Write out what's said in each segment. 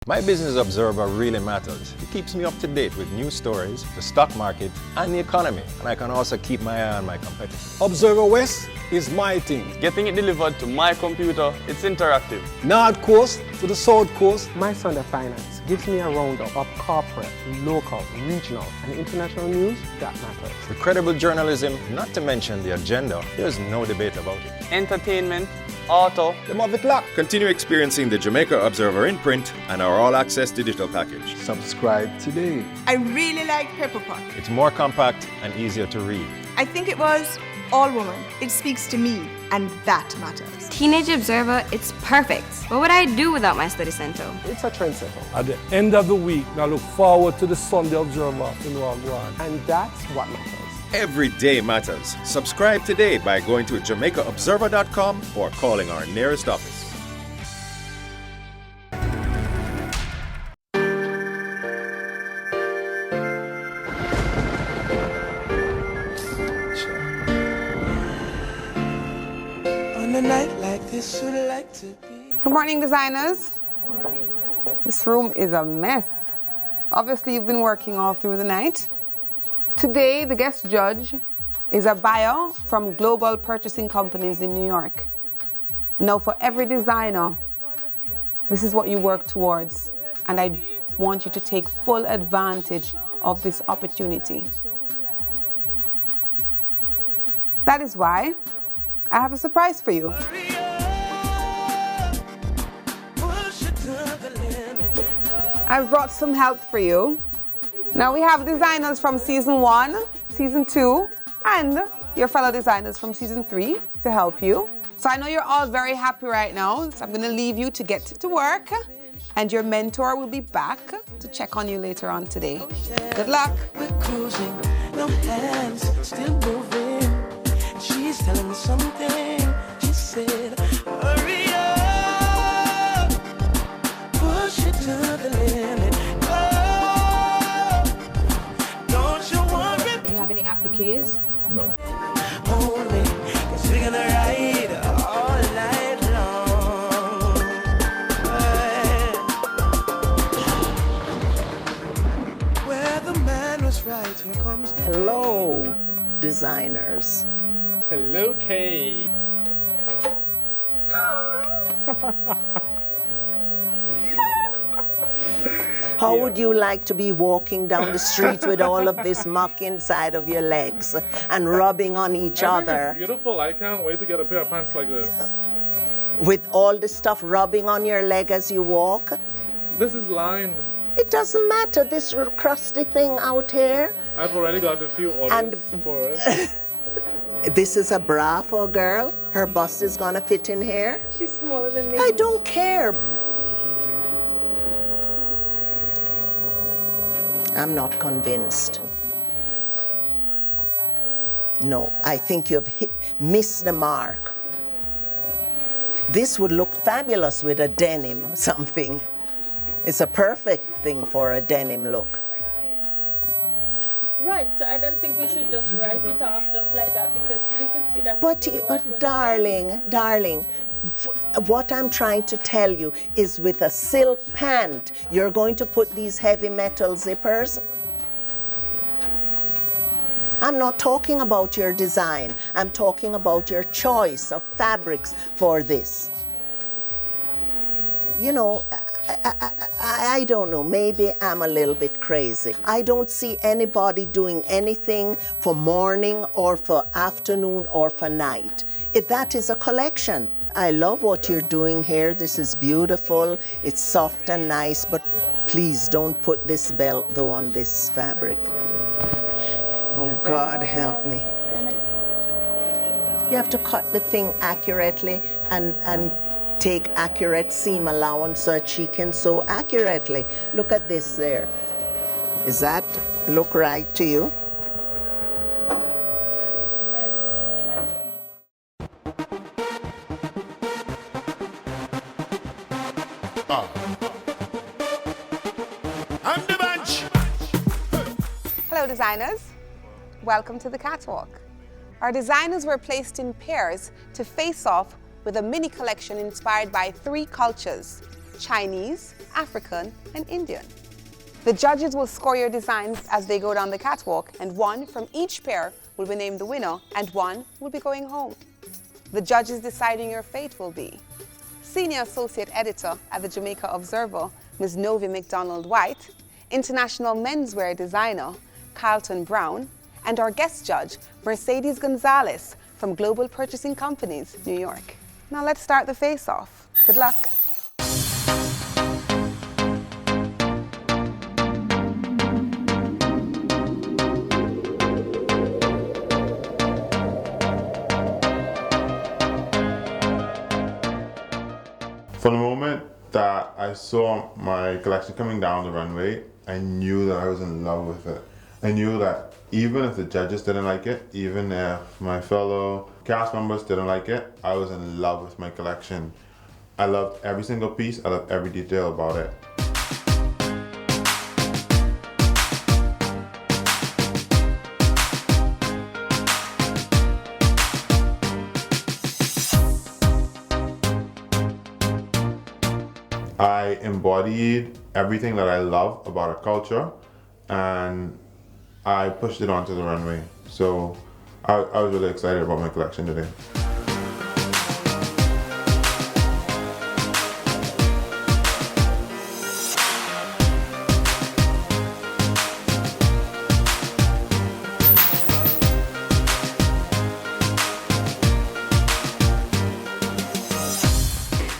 My business observer really matters. It keeps me up to date with new stories, the stock market, and the economy. And I can also keep my eye on my competitors. Observer West is my thing. Getting it delivered to my computer, it's interactive. North Coast to the South Coast. My Sunday Finance gives me a roundup of corporate, local, regional, and international news that matters. The credible journalism, not to mention the agenda, there's no debate about it. Entertainment, auto. The Mavit Lock. Continue experiencing the Jamaica Observer in print and our all-access digital package. Subscribe today. I really like Pepper Pot. It's more compact and easier to read. I think it was all woman. It speaks to me, and that matters. Teenage Observer, it's perfect. What would I do without my study center? It's a trendsetter. At the end of the week, I look forward to the Sunday Observer in Wagwan. And that's what matters. Every day matters. Subscribe today by going to JamaicaObserver.com or calling our nearest office. On a night like this, would like to be. Good morning, designers. This room is a mess. Obviously, you've been working all through the night. Today, the guest judge is a buyer from global purchasing companies in New York. Now, for every designer, this is what you work towards, and I want you to take full advantage of this opportunity. That is why I have a surprise for you. I've brought some help for you. Now we have designers from season 1, season 2, and your fellow designers from season 3 to help you. So I know you're all very happy right now, so I'm gonna leave you to get to work, and your mentor will be back to check on you later on today. Good luck. We're cruising, no hands, still moving. She's telling me something. She said, hurry up, push it to the limit. Any appliques? No. Only, 'cause we're gonna ride all night long. Where the man was right, here comes the... Hello, designers. Hello, Kay. How would you like to be walking down the street with all of this muck inside of your legs and rubbing on each other? It's beautiful. I can't wait to get a pair of pants like this. With all the stuff rubbing on your leg as you walk? This is lined. It doesn't matter, this crusty thing out here. I've already got a few orders for it. This is a bra for a girl. Her bust is gonna fit in here. She's smaller than me. I don't care. I'm not convinced. No, I think you've missed the mark. This would look fabulous with a denim or something. It's a perfect thing for a denim look. Right, so I don't think we should just write it off just like that because we could see that. But darling, what I'm trying to tell you is with a silk pant, you're going to put these heavy metal zippers. I'm not talking about your design. I'm talking about your choice of fabrics for this. You know, I don't know, maybe I'm a little bit crazy. I don't see anybody doing anything for morning or for afternoon or for night. That is a collection. I love what you're doing here. This is beautiful. It's soft and nice, but please don't put this belt though on this fabric. Oh, God help me. You have to cut the thing accurately and take accurate seam allowance so that she can sew accurately. Look at this there. Does that look right to you? I'm the bunch. Hello, designers. Welcome to the Catwalk. Our designers were placed in pairs to face off with a mini collection inspired by 3 cultures, Chinese, African, and Indian. The judges will score your designs as they go down the catwalk, and one from each pair will be named the winner, and one will be going home. The judges deciding your fate will be Senior Associate Editor at the Jamaica Observer, Ms. Novi McDonald-White, International Menswear Designer, Carlton Brown, and our guest judge, Mercedes Gonzalez from Global Purchasing Companies, New York. Now let's start the face-off. Good luck. From the moment that I saw my collection coming down the runway, I knew that I was in love with it. I knew that even if the judges didn't like it, even if my fellow cast members didn't like it, I was in love with my collection. I loved every single piece, I loved every detail about it. I embodied everything that I love about a culture, and I pushed it onto the runway. So I was really excited about my collection today.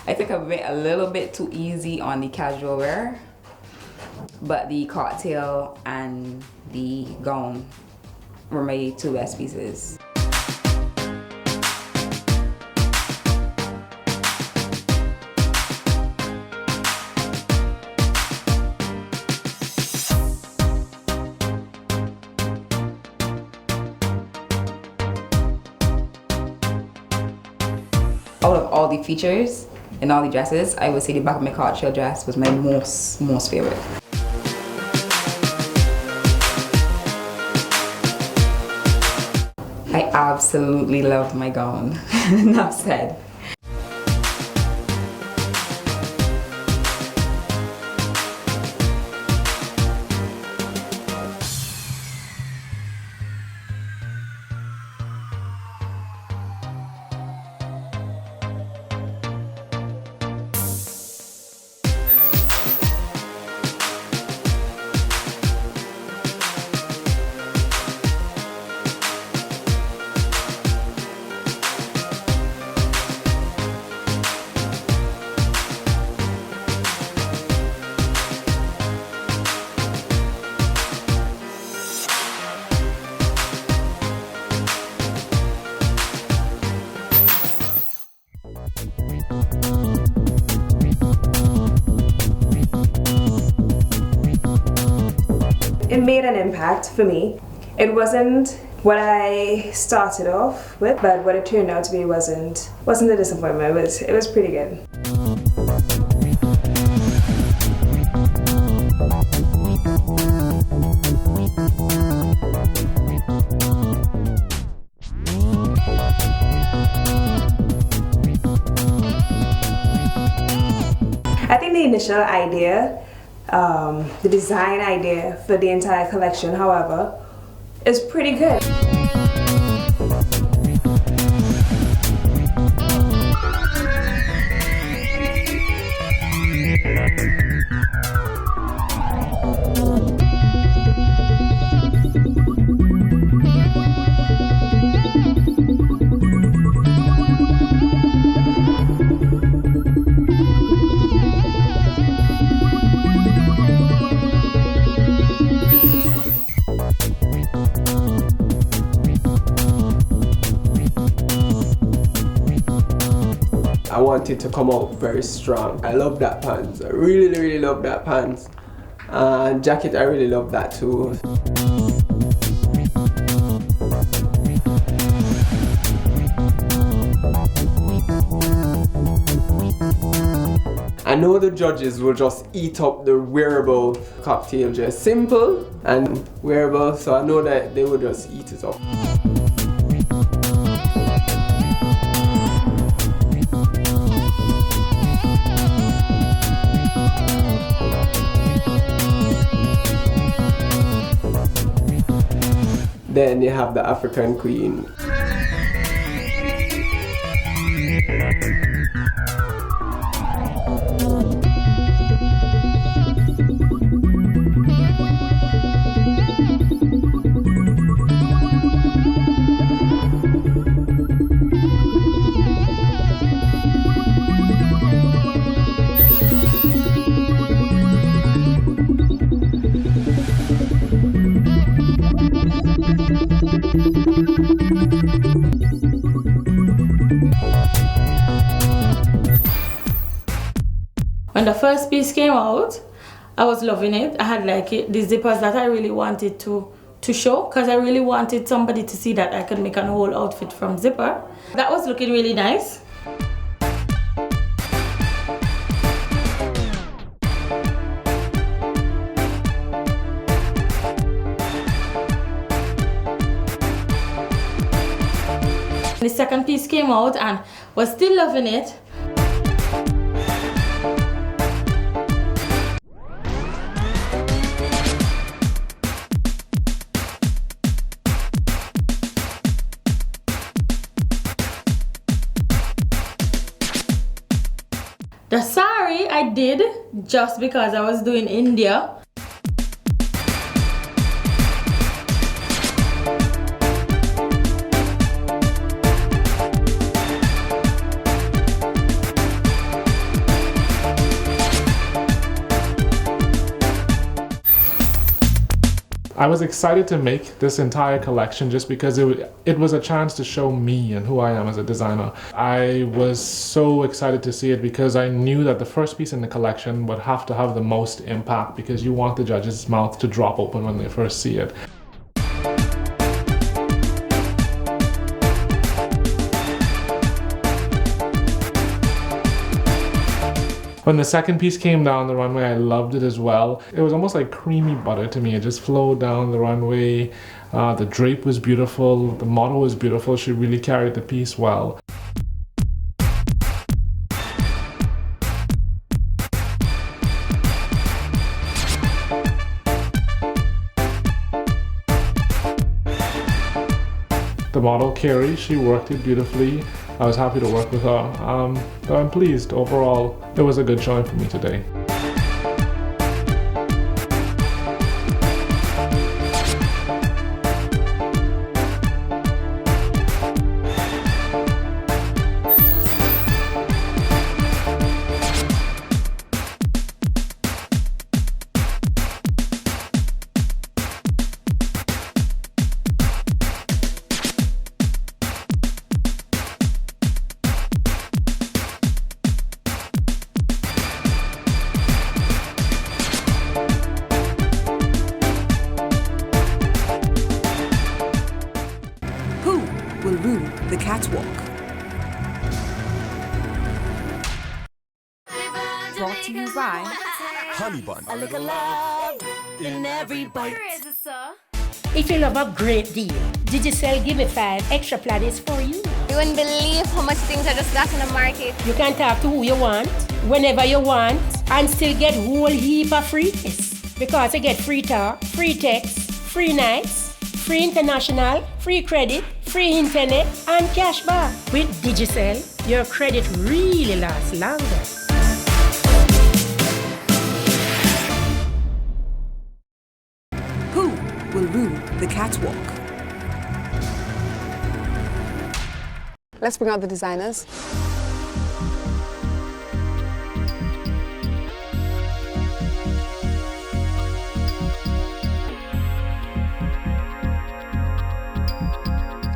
I think I went a little bit too easy on the casual wear, but the cocktail and the gown were my two best pieces. Out of all the features and all the dresses, I would say the back of my cocktail dress was my most favorite. I absolutely loved my gown. Enough said. It made an impact for me. It wasn't what I started off with, but what it turned out to be wasn't a disappointment. It was pretty good. I think the initial idea, the design idea for the entire collection, however, is pretty good. I wanted to come out very strong. I love that pants. I really love that pants. And jacket, I really love that too. I know the judges will just eat up the wearable cocktail dress. Simple and wearable, so I know that they will just eat it up. Then you have the African Queen. When the first piece came out, I was loving it. I had like the zippers that I really wanted to show, because I really wanted somebody to see that I could make a whole outfit from zipper. That was looking really nice. The second piece came out and was still loving it. The sari I did just because I was doing India. I was excited to make this entire collection just because it was a chance to show me and who I am as a designer. I was so excited to see it because I knew that the first piece in the collection would have to have the most impact, because you want the judge's mouth to drop open when they first see it. When the second piece came down the runway, I loved it as well. It was almost like creamy butter to me. It just flowed down the runway. The drape was beautiful. The model was beautiful. She really carried the piece well. The model, Carrie, she worked it beautifully. I was happy to work with her. So I'm pleased. Overall, it was a good showing for me today. Will rule the catwalk. Brought to you by Honey Bun. A little love in every bite. If you love a great deal, Digicel give me 5 extra planets for you. You wouldn't believe how much things I just got in the market. You can talk to who you want, whenever you want, and still get whole heap of freeness. Because you get free talk, free text, free nights, free international, free credit, free internet, and cash back. With Digicel, your credit really lasts longer. Who will rule the catwalk? Let's bring out the designers.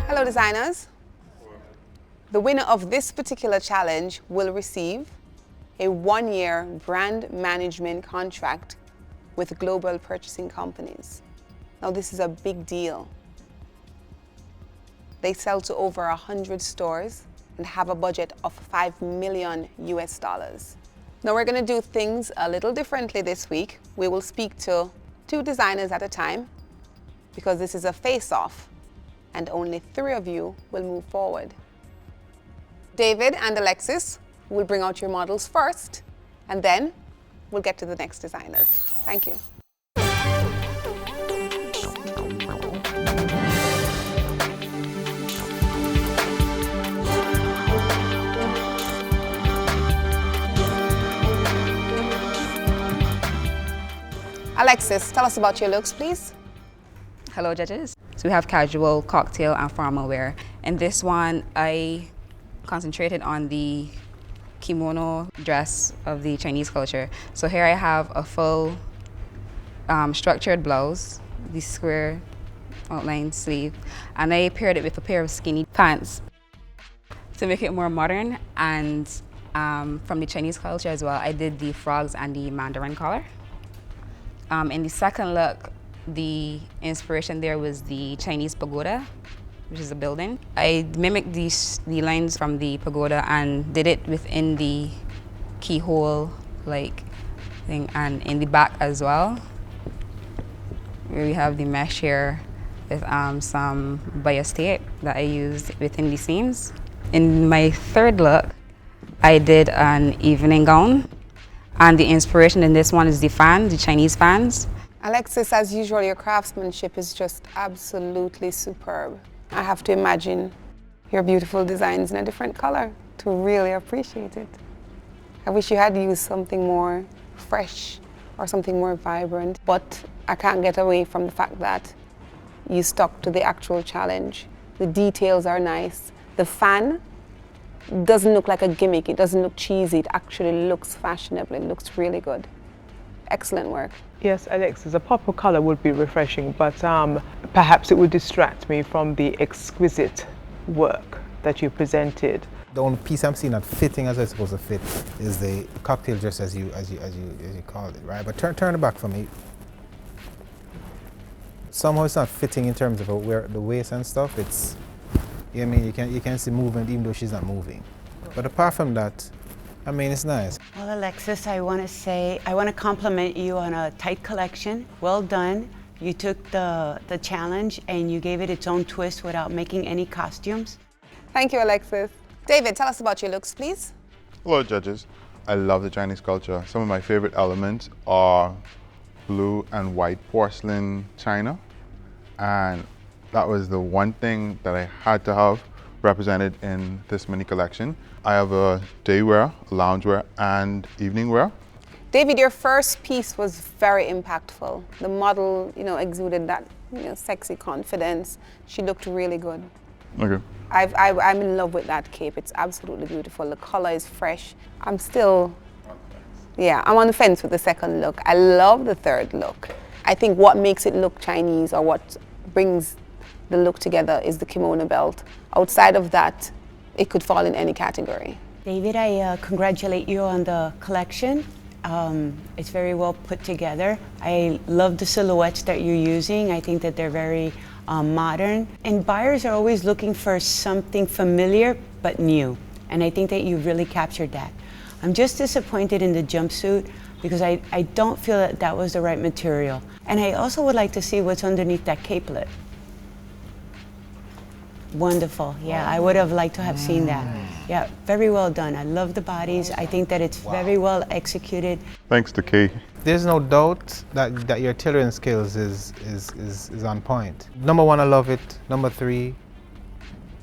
Hello designers. The winner of this particular challenge will receive a 1-year brand management contract with global purchasing companies. Now this is a big deal. They sell to over 100 stores and have a budget of $5 million US. Now we're going to do things a little differently this week. We will speak to 2 designers at a time because this is a face-off and only 3 of you will move forward. David and Alexis will bring out your models first, and then we'll get to the next designers. Thank you. Alexis, tell us about your looks, please. Hello, judges. So we have casual, cocktail, and formal wear. In this one, I concentrated on the kimono dress of the Chinese culture. So here I have a full structured blouse, the square outline sleeve, and I paired it with a pair of skinny pants to make it more modern. And from the Chinese culture as well, I did the frogs and the mandarin collar. In the second look, the inspiration there was the Chinese pagoda, which is a building. I mimicked the lines from the pagoda and did it within the keyhole like thing, and in the back as well. We have the mesh here with some bias tape that I used within the seams. In my third look, I did an evening gown, and the inspiration in this one is the fans, the Chinese fans. Alexis, as usual, your craftsmanship is just absolutely superb. I have to imagine your beautiful designs in a different color to really appreciate it. I wish you had used something more fresh or something more vibrant, but I can't get away from the fact that you stuck to the actual challenge. The details are nice. The fan doesn't look like a gimmick. It doesn't look cheesy. It actually looks fashionable. It looks really good. Excellent work. Yes, Alexis, a pop of color would be refreshing, but perhaps it would distract me from the exquisite work that you presented. The only piece I'm seeing that fitting as it's supposed to fit is the cocktail dress as you called it, right? But turn it back for me. Somehow it's not fitting in terms of where the waist and stuff. It's, you know what I mean, you can see movement even though she's not moving. But apart from that, I mean, it's nice. Well, Alexis, I want to compliment you on a tight collection. Well done. You took the challenge and you gave it its own twist without making any costumes. Thank you, Alexis. David, tell us about your looks, please. Hello, judges. I love the Chinese culture. Some of my favorite elements are blue and white porcelain china. And that was the one thing that I had to have represented in this mini collection. I have a day wear, lounge wear, and evening wear. David, your first piece was very impactful. The model, exuded that, sexy confidence. She looked really good. Okay. I'm in love with that cape. It's absolutely beautiful. The color is fresh. I'm on the fence with the second look. I love the third look. I think what makes it look Chinese, or what brings the look together, is the kimono belt. Outside of that, it could fall in any category. David, I congratulate you on the collection. It's very well put together. I love the silhouettes that you're using. I think that they're very modern. And buyers are always looking for something familiar but new. And I think that you really captured that. I'm just disappointed in the jumpsuit because I don't feel that that was the right material. And I also would like to see what's underneath that capelet. Wonderful, yeah, I would have liked to have seen that. Yeah, very well done. I love the bodies. I think that it's very well executed. Thanks to Kay. There's no doubt that your tailoring skills is on point. Number 1, I love it. Number 3,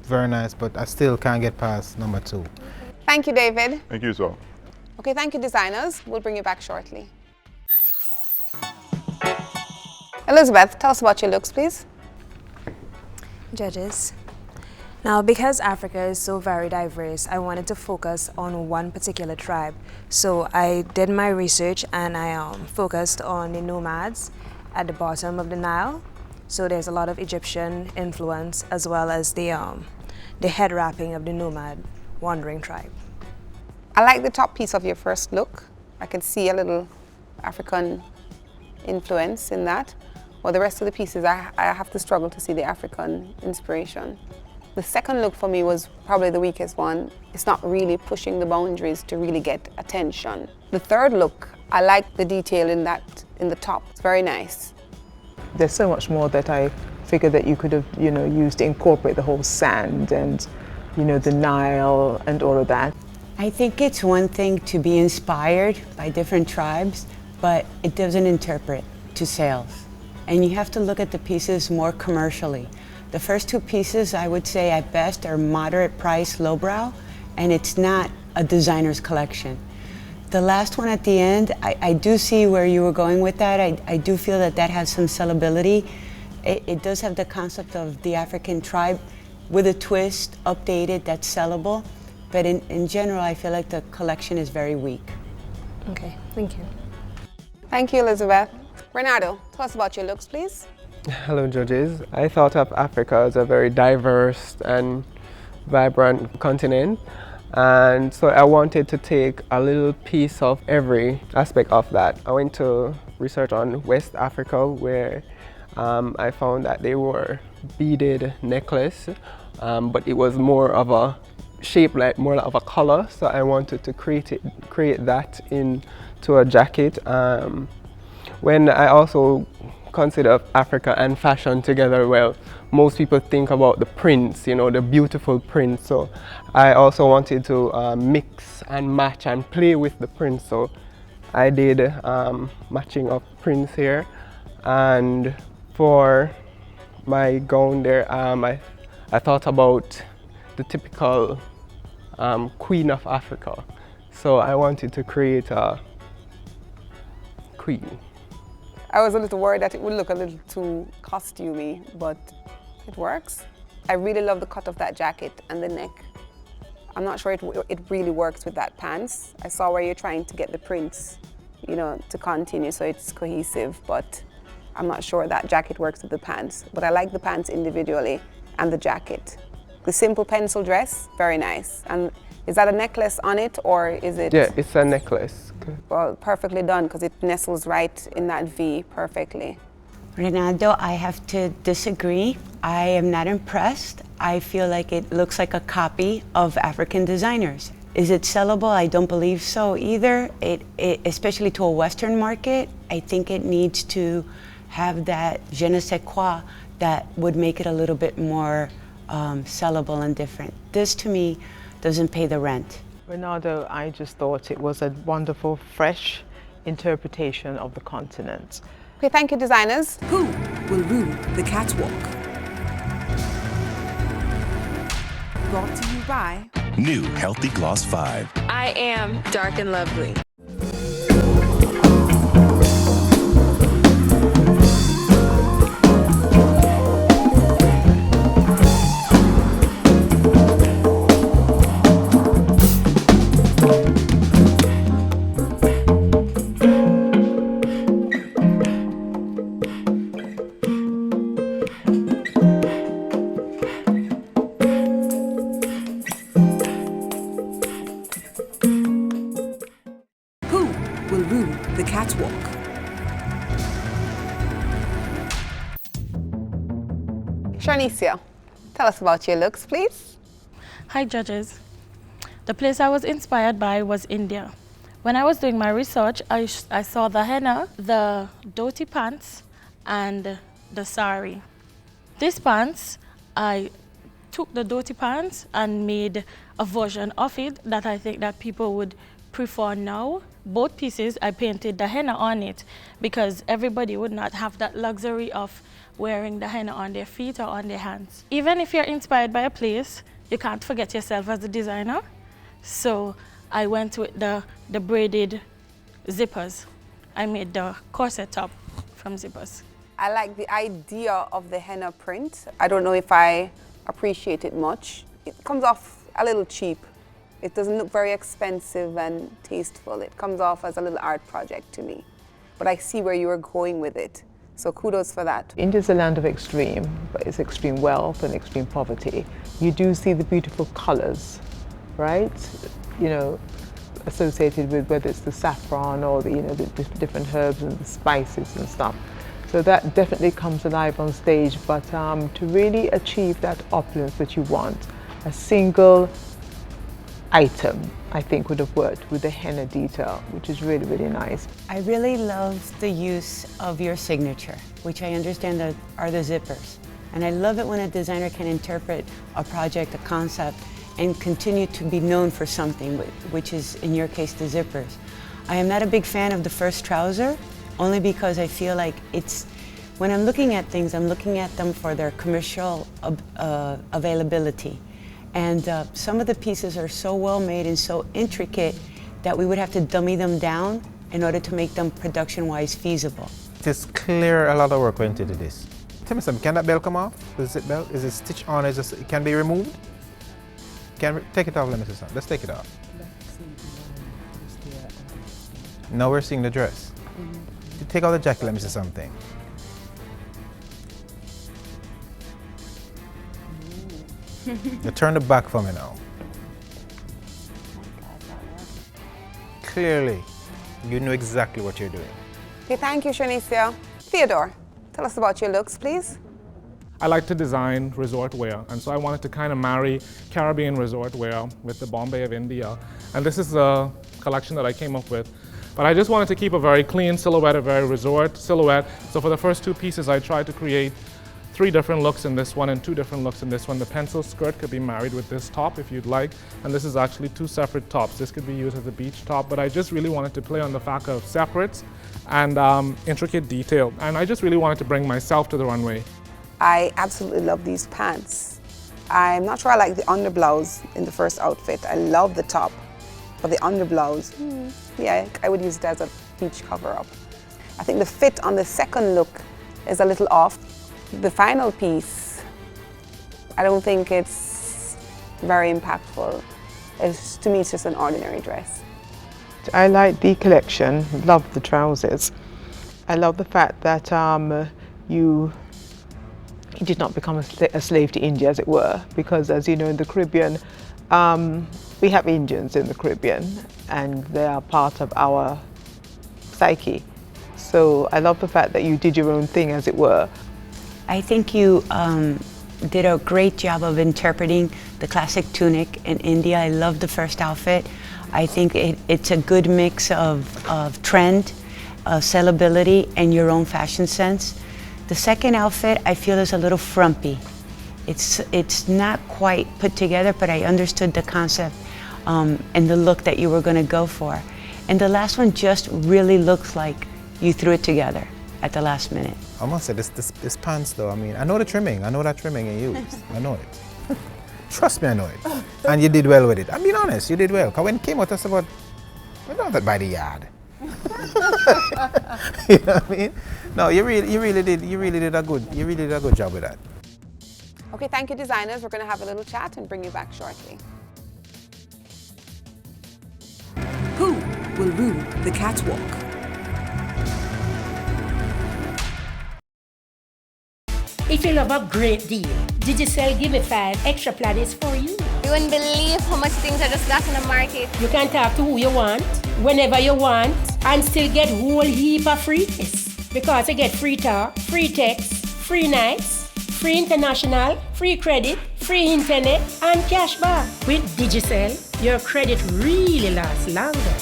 very nice, but I still can't get past number 2. Thank you, David. Thank you, so. Okay, thank you, designers. We'll bring you back shortly. Elizabeth, tell us about your looks, please. Judges. Now, because Africa is so very diverse, I wanted to focus on one particular tribe. So I did my research and I focused on the nomads at the bottom of the Nile. So there's a lot of Egyptian influence as well as the head wrapping of the nomad wandering tribe. I like the top piece of your first look. I can see a little African influence in that. Well, the rest of the pieces, I have to struggle to see the African inspiration. The second look for me was probably the weakest one. It's not really pushing the boundaries to really get attention. The third look, I like the detail in the top. It's very nice. There's so much more that I figured that you could have, used to incorporate the whole sand and, the Nile and all of that. I think it's one thing to be inspired by different tribes, but it doesn't interpret to sales. And you have to look at the pieces more commercially. The first 2 pieces, I would say at best, are moderate price, lowbrow, and it's not a designer's collection. The last one at the end, I do see where you were going with that. I do feel that that has some sellability. It does have the concept of the African tribe with a twist, updated, that's sellable. But in general, I feel like the collection is very weak. Okay, thank you. Thank you, Elizabeth. Renato, tell us about your looks, please. Hello, judges. I thought of Africa as a very diverse and vibrant continent. And so I wanted to take a little piece of every aspect of that. I went to research on West Africa, where I found that they were beaded necklace, but it was more of a shape, like more of a color. So I wanted to create that into a jacket. When I also consider Africa and fashion together, well, most people think about the prints, you know, the beautiful prints. So I also wanted to mix and match and play with the prints. So I did matching of prints here. And for my gown there, I thought about the typical Queen of Africa. So I wanted to create a queen. I was a little worried that it would look a little too costumey, but it works. I really love the cut of that jacket and the neck. I'm not sure it really works with that pants. I saw where you're trying to get the prints, you know, to continue so it's cohesive, but I'm not sure that jacket works with the pants. But I like the pants individually and the jacket. The simple pencil dress, very nice. And is that a necklace on it, or is it? Yeah, it's a necklace. Well, perfectly done, because it nestles right in that V perfectly. Renato, I have to disagree. I am not impressed. I feel like it looks like a copy of African designers. Is it sellable? I don't believe so either. Especially to a Western market, I think it needs to have that je ne sais quoi that would make it a little bit more sellable and different. This, to me, doesn't pay the rent. Renato, I just thought it was a wonderful, fresh interpretation of the continent. Okay, thank you, designers. Who will rule the catwalk? Brought to you by New Healthy Gloss 5. I am dark and lovely. Will rule the catwalk. Sharnicia, tell us about your looks, please. Hi, judges. The place I was inspired by was India. When I was doing my research, I saw the henna, the dhoti pants, and the sari. These pants, I took the dhoti pants and made a version of it that I think that people would prefer now. Both pieces, I painted the henna on it because everybody would not have that luxury of wearing the henna on their feet or on their hands. Even if you're inspired by a place, you can't forget yourself as a designer. So I went with the braided zippers. I made the corset top from zippers. I like the idea of the henna print. I don't know if I appreciate it much. It comes off a little cheap. It doesn't look very expensive and tasteful. It comes off as a little art project to me. But I see where you were going with it. So kudos for that. India's a land of extreme, but it's extreme wealth and extreme poverty. You do see the beautiful colors, right? You know, associated with whether it's the saffron or the, you know, the different herbs and the spices and stuff. So that definitely comes alive on stage, but to really achieve that opulence that you want, a single item, I think, would have worked with the henna detail, which is really, really nice. I really love the use of your signature, which I understand that are the zippers. And I love it when a designer can interpret a project, a concept, and continue to be known for something, which is, in your case, the zippers. I am not a big fan of the first trouser, only because I feel like it's, when I'm looking at things, I'm looking at them for their commercial availability. And some of the pieces are so well made and so intricate that we would have to dummy them down in order to make them production-wise feasible. It is clear a lot of work went into this. Tell me something, can that belt come off? The zip belt? Is it stitched on? It can be removed? Take it off, let me see something. Let's take it off. Now we're seeing the dress. Take out the jacket, let me see something. You turn the back for me now. Clearly, you know exactly what you're doing. Okay, thank you, Shanicia. Theodore, tell us about your looks, please. I like to design resort wear, and so I wanted to kind of marry Caribbean resort wear with the Bombay of India. And this is a collection that I came up with. But I just wanted to keep a very clean silhouette, a very resort silhouette. So for the first two pieces, I tried to create 3 different looks in this one and 2 different looks in this one. The pencil skirt could be married with this top if you'd like, and this is actually 2 separate tops. This could be used as a beach top, but I just really wanted to play on the fact of separates and intricate detail. And I just really wanted to bring myself to the runway. I absolutely love these pants. I'm not sure I like the underblouse in the first outfit. I love the top, but the underblouse, yeah, I would use it as a beach cover-up. I think the fit on the second look is a little off. The final piece, I don't think it's very impactful. To me, it's just an ordinary dress. I like the collection, love the trousers. I love the fact that you did not become a slave to India, as it were, because as you know, in the Caribbean, we have Indians in the Caribbean, and they are part of our psyche. So I love the fact that you did your own thing, as it were. I think you did a great job of interpreting the classic tunic in India. I love the first outfit. I think it's a good mix of trend, sellability, and your own fashion sense. The second outfit I feel is a little frumpy. It's not quite put together, but I understood the concept and the look that you were going to go for. And the last one just really looks like you threw it together at the last minute. I must say, this pants though, I mean, I know the trimming. I know that trimming you used. I know it. Trust me, I know it. And you did well with it. I'm being honest, you did well. Because when it came out, I said, we don't have that by the yard. You know what I mean? No, you really did a good job with that. Okay, thank you, designers. We're going to have a little chat and bring you back shortly. Who will rule the catwalk? If you love a great deal, Digicel give me 5 extra planets for you. You wouldn't believe how much things I just got in the market. You can talk to who you want, whenever you want, and still get whole heap of frees. Because you get free talk, free text, free nights, free international, free credit, free internet, and cash back. With Digicel, your credit really lasts longer.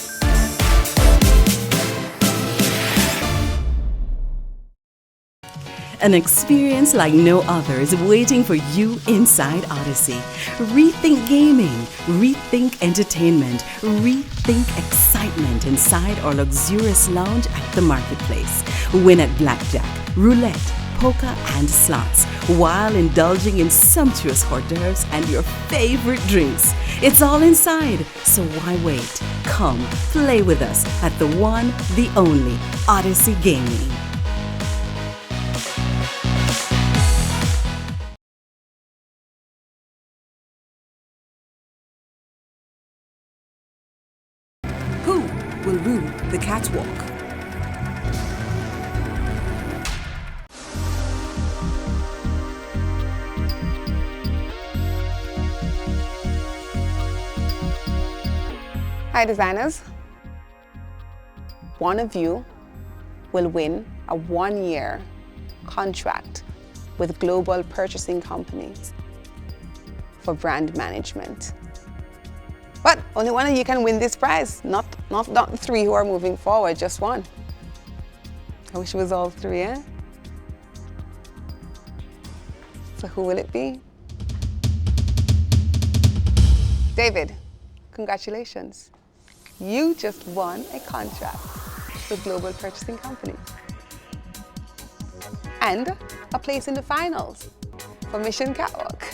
An experience like no other is waiting for you inside Odyssey. Rethink gaming, rethink entertainment, rethink excitement inside our luxurious lounge at the marketplace. Win at blackjack, roulette, poker, and slots, while indulging in sumptuous hors d'oeuvres and your favorite drinks. It's all inside, so why wait? Come, play with us at the one, the only Odyssey Gaming. Who will rule the catwalk? Hi, designers. One of you will win a 1-year contract with global purchasing companies for brand management. But only one of you can win this prize, not 3 who are moving forward, just one. I wish it was all 3, eh? So who will it be? David, congratulations. You just won a contract with global purchasing companies and a place in the finals for Mission Catwalk.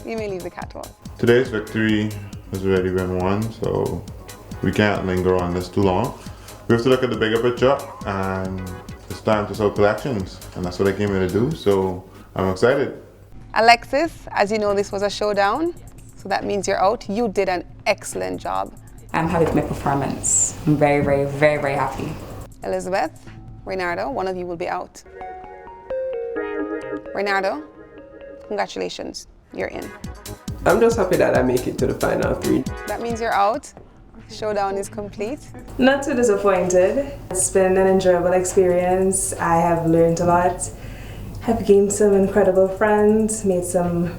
You may leave the catwalk. Today's victory has already been won, so We can't linger on this too long. We have to look at the bigger picture, and it's time to sell collections, and that's what I came here to do, so I'm excited. Alexis, as you know, this was a showdown, so that means you're out. You did an excellent job. I'm happy with my performance. I'm very, very, very, very happy. Elizabeth, Reynardo, one of you will be out. Reynardo, congratulations, you're in. I'm just happy that I make it to the final 3. That means you're out. Showdown is complete. Not too disappointed. It's been an enjoyable experience. I have learned a lot, have gained some incredible friends, made some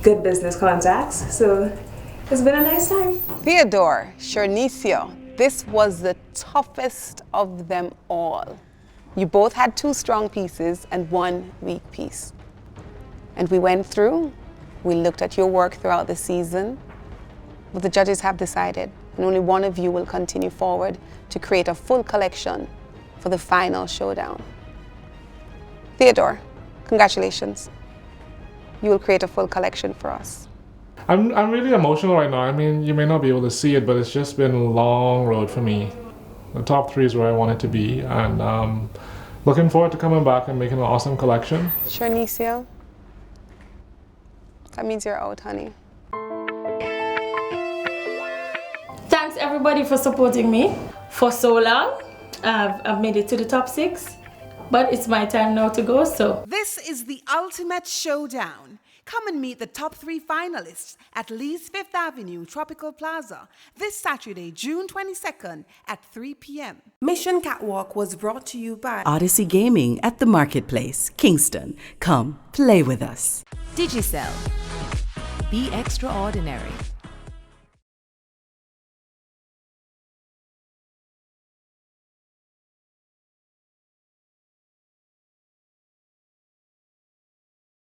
good business contacts, so it's been a nice time. Theodore, Shernicio, this was the toughest of them all. You both had 2 strong pieces and 1 weak piece. And we went through, we looked at your work throughout the season, but the judges have decided, and only one of you will continue forward to create a full collection for the final showdown. Theodore, congratulations. You will create a full collection for us. I'm really emotional right now. I mean, you may not be able to see it, but it's just been a long road for me. The top 3 is where I want it to be, and looking forward to coming back and making an awesome collection. Shernicio, that means you're out, honey. Thanks everybody for supporting me for so long. I've made it to the top 6, but it's my time now to go, so. This is the ultimate showdown. Come and meet the top 3 finalists at Lee's 5th Avenue Tropical Plaza this Saturday, June 22nd at 3 p.m. Mission Catwalk was brought to you by Odyssey Gaming at the Marketplace, Kingston. Come play with us. Digicel. Be extraordinary.